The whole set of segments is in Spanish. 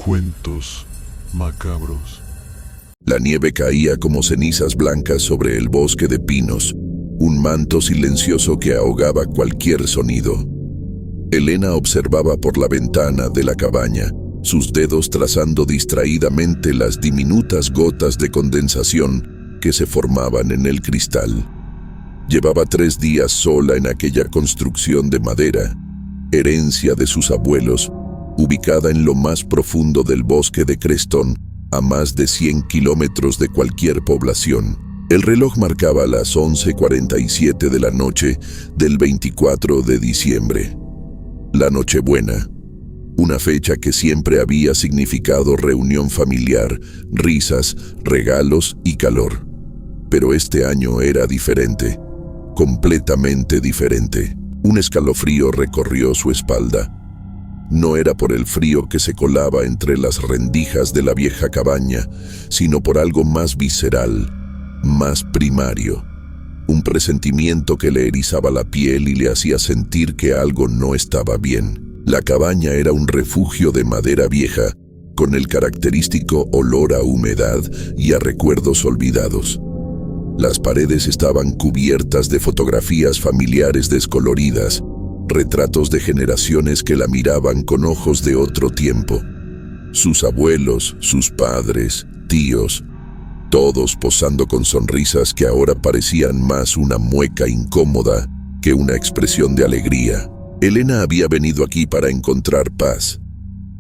Cuentos macabros. La nieve caía como cenizas blancas sobre el bosque de pinos, un manto silencioso que ahogaba cualquier sonido. Elena observaba por la ventana de la cabaña, sus dedos trazando distraídamente las diminutas gotas de condensación que se formaban en el cristal. Llevaba 3 días sola en aquella construcción de madera, herencia de sus abuelos, ubicada en lo más profundo del bosque de Creston, a más de 100 kilómetros de cualquier población. El reloj marcaba las 11:47 de la noche del 24 de diciembre. La Nochebuena, una fecha que siempre había significado reunión familiar, risas, regalos y calor. Pero este año era diferente, completamente diferente. Un escalofrío recorrió su espalda. No era por el frío que se colaba entre las rendijas de la vieja cabaña, sino por algo más visceral, más primario. Un presentimiento que le erizaba la piel y le hacía sentir que algo no estaba bien. La cabaña era un refugio de madera vieja, con el característico olor a humedad y a recuerdos olvidados. Las paredes estaban cubiertas de fotografías familiares descoloridas, retratos de generaciones que la miraban con ojos de otro tiempo. Sus abuelos, sus padres, tíos, todos posando con sonrisas que ahora parecían más una mueca incómoda que una expresión de alegría. Elena había venido aquí para encontrar paz,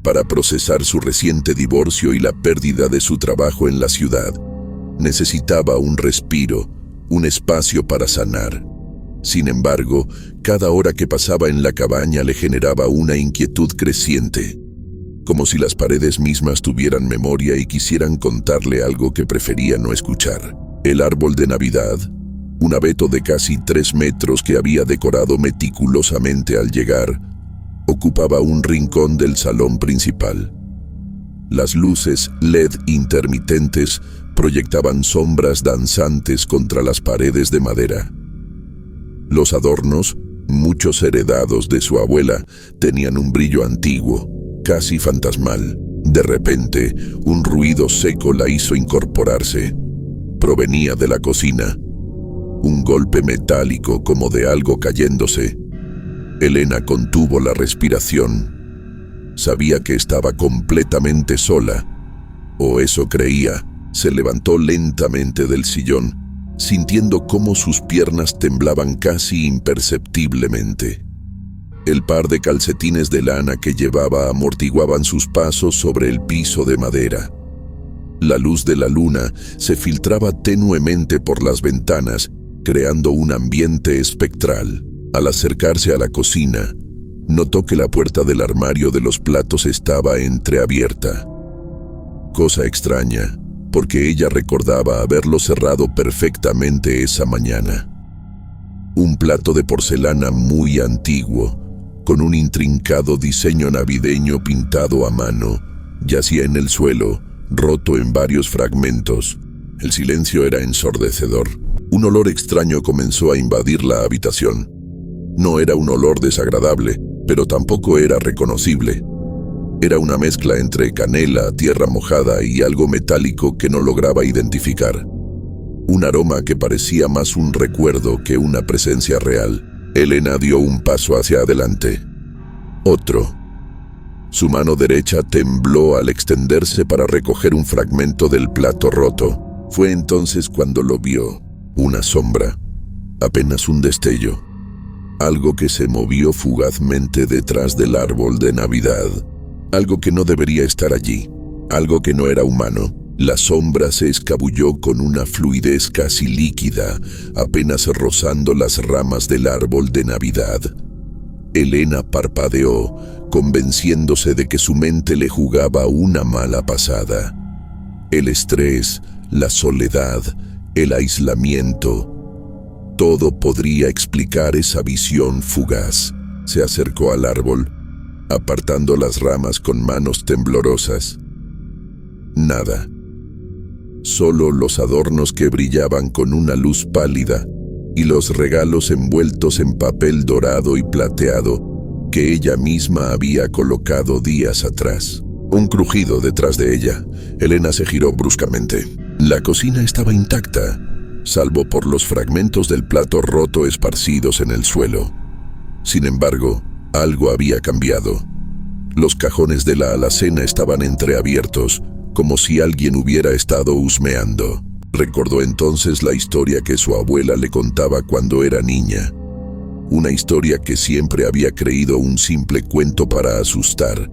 para procesar su reciente divorcio y la pérdida de su trabajo en la ciudad. Necesitaba un respiro, un espacio para sanar. Sin embargo, cada hora que pasaba en la cabaña le generaba una inquietud creciente, como si las paredes mismas tuvieran memoria y quisieran contarle algo que prefería no escuchar. El árbol de Navidad, un abeto de casi 3 metros que había decorado meticulosamente al llegar, ocupaba un rincón del salón principal. Las luces LED intermitentes proyectaban sombras danzantes contra las paredes de madera. Los adornos, muchos heredados de su abuela, tenían un brillo antiguo, casi fantasmal. De repente, un ruido seco la hizo incorporarse. Provenía de la cocina. Un golpe metálico como de algo cayéndose. Elena contuvo la respiración. Sabía que estaba completamente sola, o eso creía. Se levantó lentamente del sillón, sintiendo cómo sus piernas temblaban casi imperceptiblemente. El par de calcetines de lana que llevaba amortiguaban sus pasos sobre el piso de madera. La luz de la luna se filtraba tenuemente por las ventanas, creando un ambiente espectral. Al acercarse a la cocina, notó que la puerta del armario de los platos estaba entreabierta. Cosa extraña, porque ella recordaba haberlo cerrado perfectamente esa mañana. Un plato de porcelana muy antiguo, con un intrincado diseño navideño pintado a mano, yacía en el suelo, roto en varios fragmentos. El silencio era ensordecedor. Un olor extraño comenzó a invadir la habitación. No era un olor desagradable, pero tampoco era reconocible. Era una mezcla entre canela, tierra mojada y algo metálico que no lograba identificar. Un aroma que parecía más un recuerdo que una presencia real. Elena dio un paso hacia adelante. Otro. Su mano derecha tembló al extenderse para recoger un fragmento del plato roto. Fue entonces cuando lo vio. Una sombra. Apenas un destello. Algo que se movió fugazmente detrás del árbol de Navidad. Algo que no debería estar allí, algo que no era humano. La sombra se escabulló con una fluidez casi líquida, apenas rozando las ramas del árbol de Navidad. Elena parpadeó, convenciéndose de que su mente le jugaba una mala pasada. El estrés, la soledad, el aislamiento, todo podría explicar esa visión fugaz. Se acercó al árbol, apartando las ramas con manos temblorosas. Nada. Solo los adornos que brillaban con una luz pálida y los regalos envueltos en papel dorado y plateado que ella misma había colocado días atrás. Un crujido detrás de ella. Elena se giró bruscamente. La cocina estaba intacta, salvo por los fragmentos del plato roto esparcidos en el suelo. Sin embargo, algo había cambiado. Los cajones de la alacena estaban entreabiertos, como si alguien hubiera estado husmeando. Recordó entonces la historia que su abuela le contaba cuando era niña. Una historia que siempre había creído un simple cuento para asustar,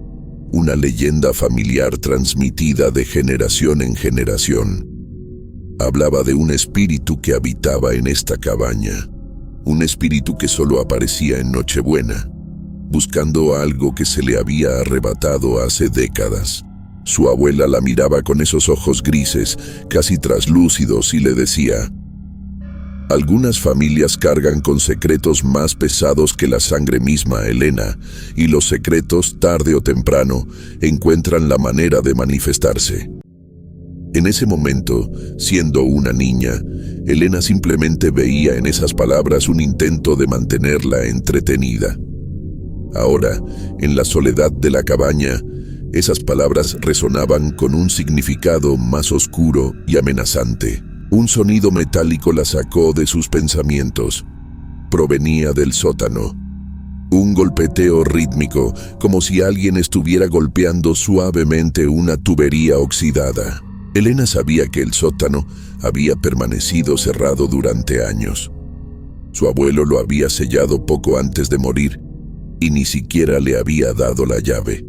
una leyenda familiar transmitida de generación en generación. Hablaba de un espíritu que habitaba en esta cabaña, un espíritu que solo aparecía en Nochebuena, buscando algo que se le había arrebatado hace décadas. Su abuela la miraba con esos ojos grises, casi traslúcidos, y le decía: algunas familias cargan con secretos más pesados que la sangre misma, Elena, y los secretos, tarde o temprano, encuentran la manera de manifestarse. En ese momento, siendo una niña, Elena simplemente veía en esas palabras un intento de mantenerla entretenida. Ahora, en la soledad de la cabaña, esas palabras resonaban con un significado más oscuro y amenazante. Un sonido metálico la sacó de sus pensamientos. Provenía del sótano. Un golpeteo rítmico, como si alguien estuviera golpeando suavemente una tubería oxidada. Elena sabía que el sótano había permanecido cerrado durante años. Su abuelo lo había sellado poco antes de morir y ni siquiera le había dado la llave.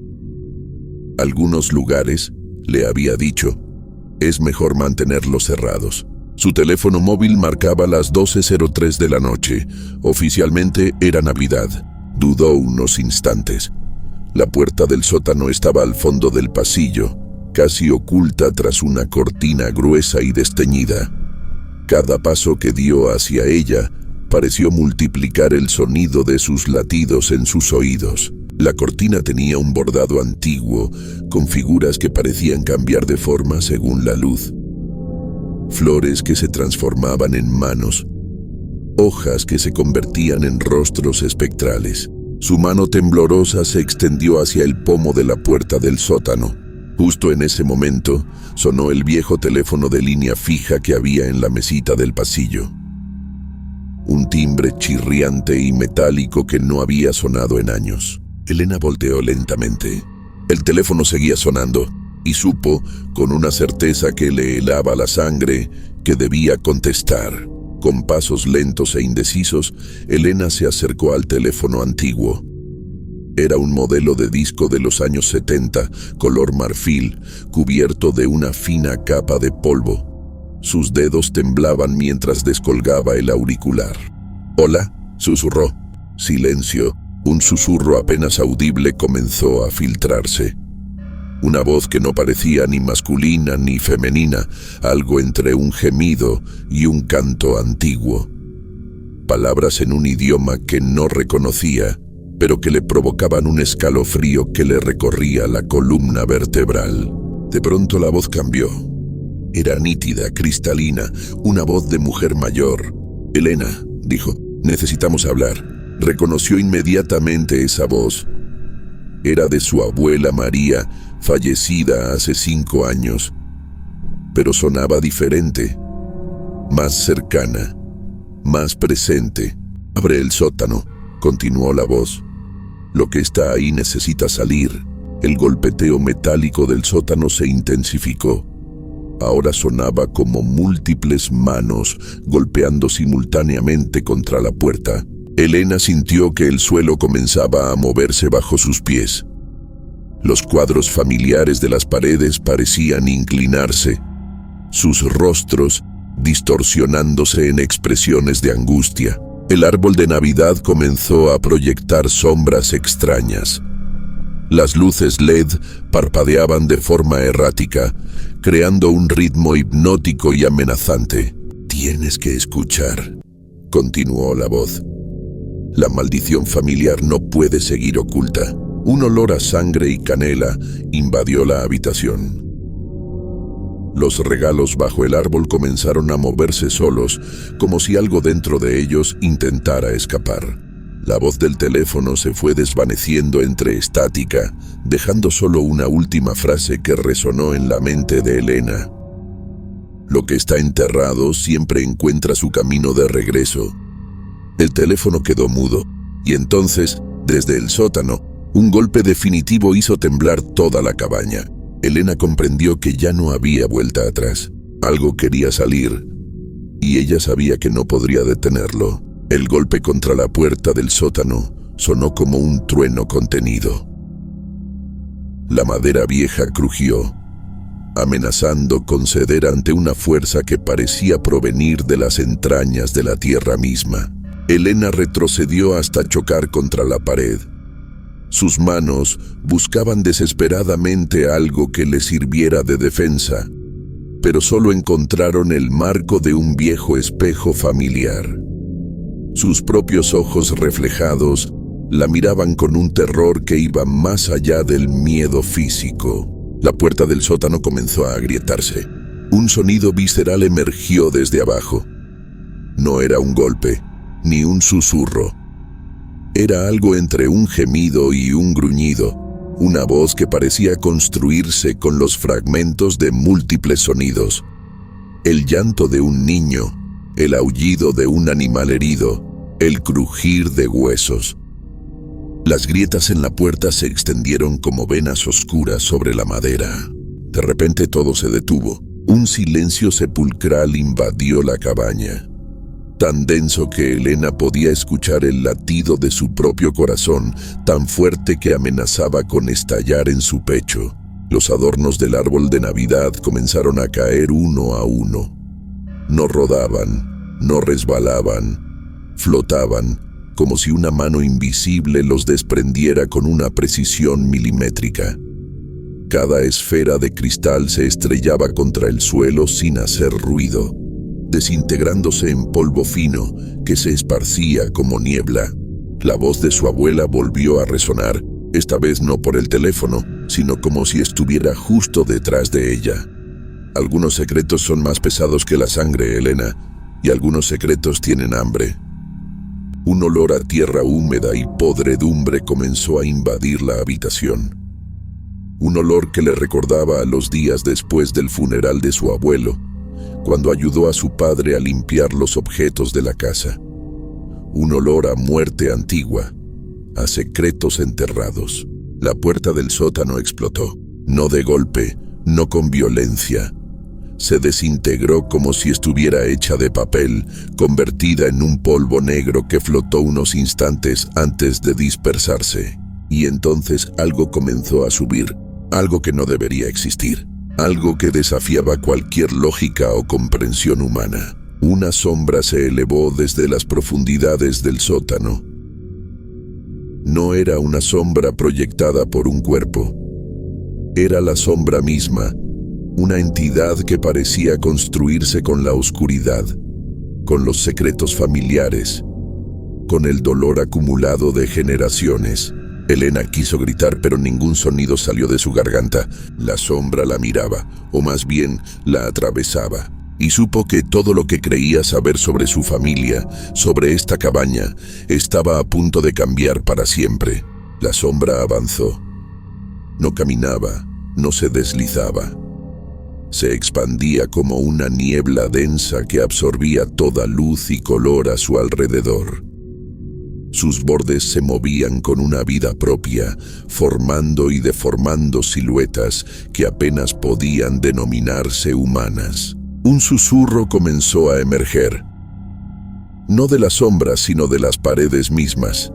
Algunos lugares, le había dicho, es mejor mantenerlos cerrados. Su teléfono móvil marcaba las 12:03 de la noche. Oficialmente era Navidad. Dudó unos instantes. La puerta del sótano estaba al fondo del pasillo, casi oculta tras una cortina gruesa y desteñida. Cada paso que dio hacia ella pareció multiplicar el sonido de sus latidos en sus oídos. La cortina tenía un bordado antiguo, con figuras que parecían cambiar de forma según la luz. Flores que se transformaban en manos, hojas que se convertían en rostros espectrales. Su mano temblorosa se extendió hacia el pomo de la puerta del sótano. Justo en ese momento, sonó el viejo teléfono de línea fija que había en la mesita del pasillo. Un timbre chirriante y metálico que no había sonado en años. Elena volteó lentamente. El teléfono seguía sonando, y supo, con una certeza que le helaba la sangre, que debía contestar. Con pasos lentos e indecisos, Elena se acercó al teléfono antiguo. Era un modelo de disco de los años 70, color marfil, cubierto de una fina capa de polvo. Sus dedos temblaban mientras descolgaba el auricular. «Hola», susurró. Silencio. Un susurro apenas audible comenzó a filtrarse. Una voz que no parecía ni masculina ni femenina, algo entre un gemido y un canto antiguo. Palabras en un idioma que no reconocía, pero que le provocaban un escalofrío que le recorría la columna vertebral. De pronto la voz cambió. Era nítida, cristalina, una voz de mujer mayor. «Elena», dijo, «necesitamos hablar». Reconoció inmediatamente esa voz. Era de su abuela María, fallecida hace 5 años. Pero sonaba diferente, más cercana, más presente. «Abre el sótano», continuó la voz. «Lo que está ahí necesita salir». El golpeteo metálico del sótano se intensificó. Ahora sonaba como múltiples manos golpeando simultáneamente contra la puerta. Elena sintió que el suelo comenzaba a moverse bajo sus pies. Los cuadros familiares de las paredes parecían inclinarse, sus rostros distorsionándose en expresiones de angustia. El árbol de Navidad comenzó a proyectar sombras extrañas. Las luces LED parpadeaban de forma errática, creando un ritmo hipnótico y amenazante. «Tienes que escuchar», continuó la voz. «La maldición familiar no puede seguir oculta». Un olor a sangre y canela invadió la habitación. Los regalos bajo el árbol comenzaron a moverse solos, como si algo dentro de ellos intentara escapar. La voz del teléfono se fue desvaneciendo entre estática, dejando solo una última frase que resonó en la mente de Elena. Lo que está enterrado siempre encuentra su camino de regreso. El teléfono quedó mudo, y entonces, desde el sótano, un golpe definitivo hizo temblar toda la cabaña. Elena comprendió que ya no había vuelta atrás. Algo quería salir, y ella sabía que no podría detenerlo. El golpe contra la puerta del sótano sonó como un trueno contenido. La madera vieja crujió, amenazando con ceder ante una fuerza que parecía provenir de las entrañas de la tierra misma. Elena retrocedió hasta chocar contra la pared. Sus manos buscaban desesperadamente algo que le sirviera de defensa, pero solo encontraron el marco de un viejo espejo familiar. Sus propios ojos reflejados la miraban con un terror que iba más allá del miedo físico. La puerta del sótano comenzó a agrietarse. Un sonido visceral emergió desde abajo. No era un golpe, ni un susurro. Era algo entre un gemido y un gruñido, una voz que parecía construirse con los fragmentos de múltiples sonidos. El llanto de un niño, el aullido de un animal herido, el crujir de huesos. Las grietas en la puerta se extendieron como venas oscuras sobre la madera. De repente todo se detuvo. Un silencio sepulcral invadió la cabaña, tan denso que Elena podía escuchar el latido de su propio corazón, tan fuerte que amenazaba con estallar en su pecho. Los adornos del árbol de Navidad comenzaron a caer uno a uno. No rodaban, no resbalaban, flotaban, como si una mano invisible los desprendiera con una precisión milimétrica. Cada esfera de cristal se estrellaba contra el suelo sin hacer ruido, desintegrándose en polvo fino que se esparcía como niebla. La voz de su abuela volvió a resonar, esta vez no por el teléfono, sino como si estuviera justo detrás de ella. Algunos secretos son más pesados que la sangre, Elena, y algunos secretos tienen hambre. Un olor a tierra húmeda y podredumbre comenzó a invadir la habitación. Un olor que le recordaba a los días después del funeral de su abuelo, cuando ayudó a su padre a limpiar los objetos de la casa. Un olor a muerte antigua, a secretos enterrados. La puerta del sótano explotó, no de golpe, no con violencia. Se desintegró como si estuviera hecha de papel, convertida en un polvo negro que flotó unos instantes antes de dispersarse. Y entonces algo comenzó a subir, algo que no debería existir, algo que desafiaba cualquier lógica o comprensión humana. Una sombra se elevó desde las profundidades del sótano. No era una sombra proyectada por un cuerpo. Era la sombra misma, una entidad que parecía construirse con la oscuridad, con los secretos familiares, con el dolor acumulado de generaciones. Elena quiso gritar, pero ningún sonido salió de su garganta. La sombra la miraba, o más bien la atravesaba, y supo que todo lo que creía saber sobre su familia, sobre esta cabaña, estaba a punto de cambiar para siempre. La sombra avanzó. No caminaba, no se deslizaba. Se expandía como una niebla densa que absorbía toda luz y color a su alrededor. Sus bordes se movían con una vida propia, formando y deformando siluetas que apenas podían denominarse humanas. Un susurro comenzó a emerger, no de las sombras, sino de las paredes mismas.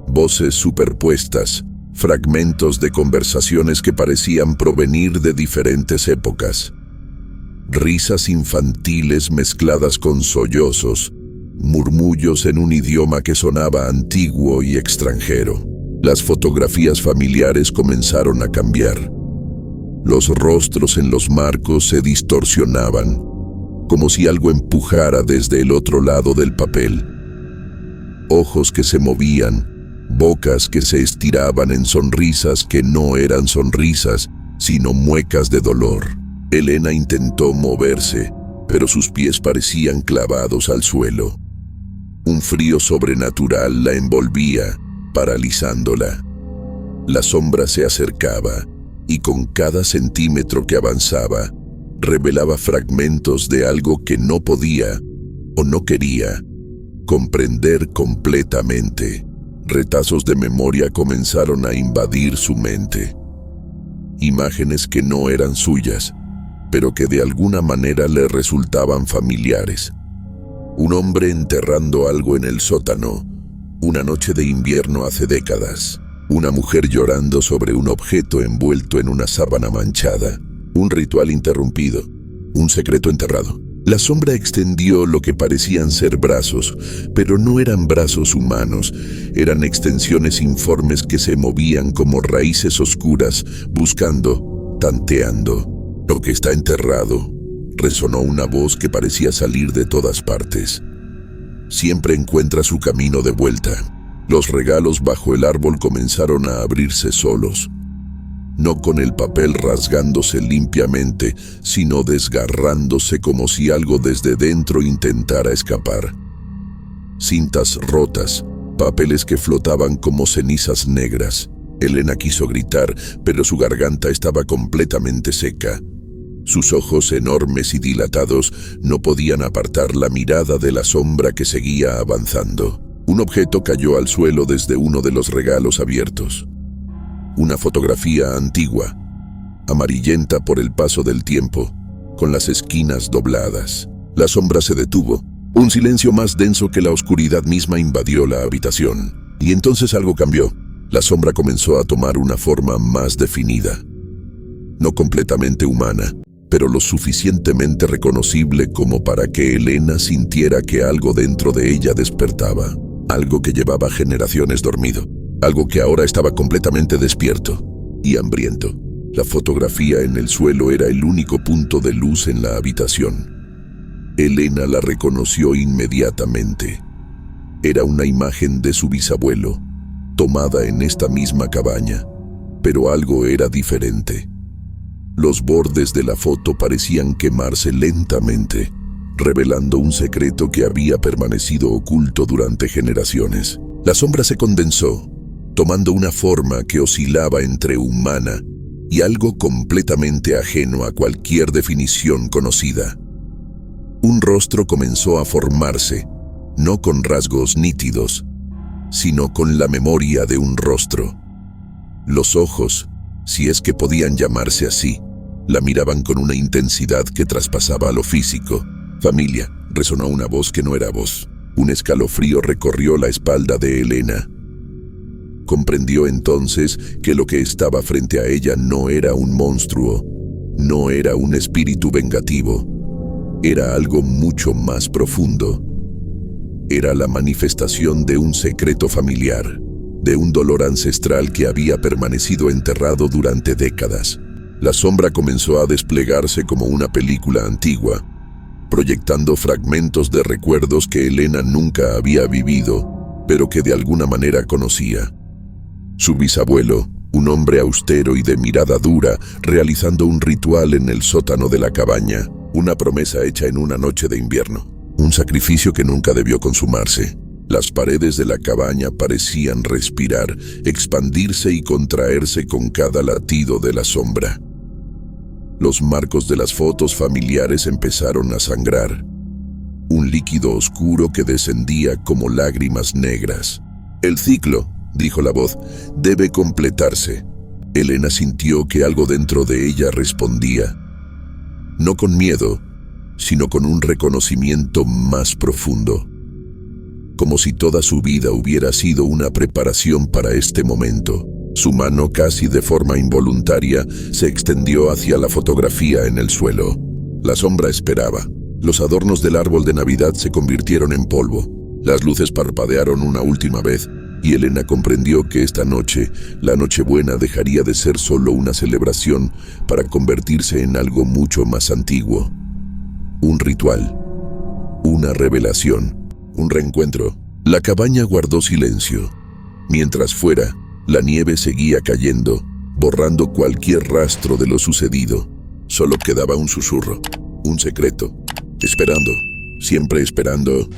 Voces superpuestas, fragmentos de conversaciones que parecían provenir de diferentes épocas. Risas infantiles mezcladas con sollozos, murmullos en un idioma que sonaba antiguo y extranjero. Las fotografías familiares comenzaron a cambiar. Los rostros en los marcos se distorsionaban, como si algo empujara desde el otro lado del papel. Ojos que se movían, bocas que se estiraban en sonrisas que no eran sonrisas, sino muecas de dolor. Elena intentó moverse, pero sus pies parecían clavados al suelo. Un frío sobrenatural la envolvía, paralizándola. La sombra se acercaba, y con cada centímetro que avanzaba, revelaba fragmentos de algo que no podía, o no quería, comprender completamente. Retazos de memoria comenzaron a invadir su mente. Imágenes que no eran suyas, pero que de alguna manera le resultaban familiares. Un hombre enterrando algo en el sótano, una noche de invierno hace décadas. Una mujer llorando sobre un objeto envuelto en una sábana manchada. Un ritual interrumpido, un secreto enterrado. La sombra extendió lo que parecían ser brazos, pero no eran brazos humanos, eran extensiones informes que se movían como raíces oscuras, buscando, tanteando. Lo que está enterrado, resonó una voz que parecía salir de todas partes. Siempre encuentra su camino de vuelta. Los regalos bajo el árbol comenzaron a abrirse solos. No con el papel rasgándose limpiamente, sino desgarrándose como si algo desde dentro intentara escapar. Cintas rotas, papeles que flotaban como cenizas negras. Elena quiso gritar, pero su garganta estaba completamente seca. Sus ojos enormes y dilatados no podían apartar la mirada de la sombra que seguía avanzando. Un objeto cayó al suelo desde uno de los regalos abiertos. Una fotografía antigua, amarillenta por el paso del tiempo, con las esquinas dobladas. La sombra se detuvo. Un silencio más denso que la oscuridad misma invadió la habitación. Y entonces algo cambió. La sombra comenzó a tomar una forma más definida. No completamente humana, pero lo suficientemente reconocible como para que Elena sintiera que algo dentro de ella despertaba. Algo que llevaba generaciones dormido. Algo que ahora estaba completamente despierto y hambriento. La fotografía en el suelo era el único punto de luz en la habitación. Elena la reconoció inmediatamente. Era una imagen de su bisabuelo, tomada en esta misma cabaña, pero algo era diferente. Los bordes de la foto parecían quemarse lentamente, revelando un secreto que había permanecido oculto durante generaciones. La sombra se condensó, tomando una forma que oscilaba entre humana y algo completamente ajeno a cualquier definición conocida. Un rostro comenzó a formarse, no con rasgos nítidos, sino con la memoria de un rostro. Los ojos, si es que podían llamarse así, la miraban con una intensidad que traspasaba lo físico. «Familia», resonó una voz que no era voz. Un escalofrío recorrió la espalda de Elena. Comprendió entonces que lo que estaba frente a ella no era un monstruo, no era un espíritu vengativo, era algo mucho más profundo. Era la manifestación de un secreto familiar, de un dolor ancestral que había permanecido enterrado durante décadas. La sombra comenzó a desplegarse como una película antigua, proyectando fragmentos de recuerdos que Elena nunca había vivido, pero que de alguna manera conocía. Su bisabuelo, un hombre austero y de mirada dura, realizando un ritual en el sótano de la cabaña, una promesa hecha en una noche de invierno, un sacrificio que nunca debió consumarse. Las paredes de la cabaña parecían respirar, expandirse y contraerse con cada latido de la sombra. Los marcos de las fotos familiares empezaron a sangrar, un líquido oscuro que descendía como lágrimas negras. «El ciclo», dijo la voz, «debe completarse». Elena sintió que algo dentro de ella respondía, no con miedo, sino con un reconocimiento más profundo, como si toda su vida hubiera sido una preparación para este momento. Su mano, casi de forma involuntaria, se extendió hacia la fotografía en el suelo. La sombra esperaba. Los adornos del árbol de Navidad se convirtieron en polvo. Las luces parpadearon una última vez, y Elena comprendió que esta noche, la Nochebuena, dejaría de ser solo una celebración para convertirse en algo mucho más antiguo. Un ritual, una revelación, un reencuentro. La cabaña guardó silencio. Mientras fuera, la nieve seguía cayendo, borrando cualquier rastro de lo sucedido. Solo quedaba un susurro, un secreto. Esperando, siempre esperando.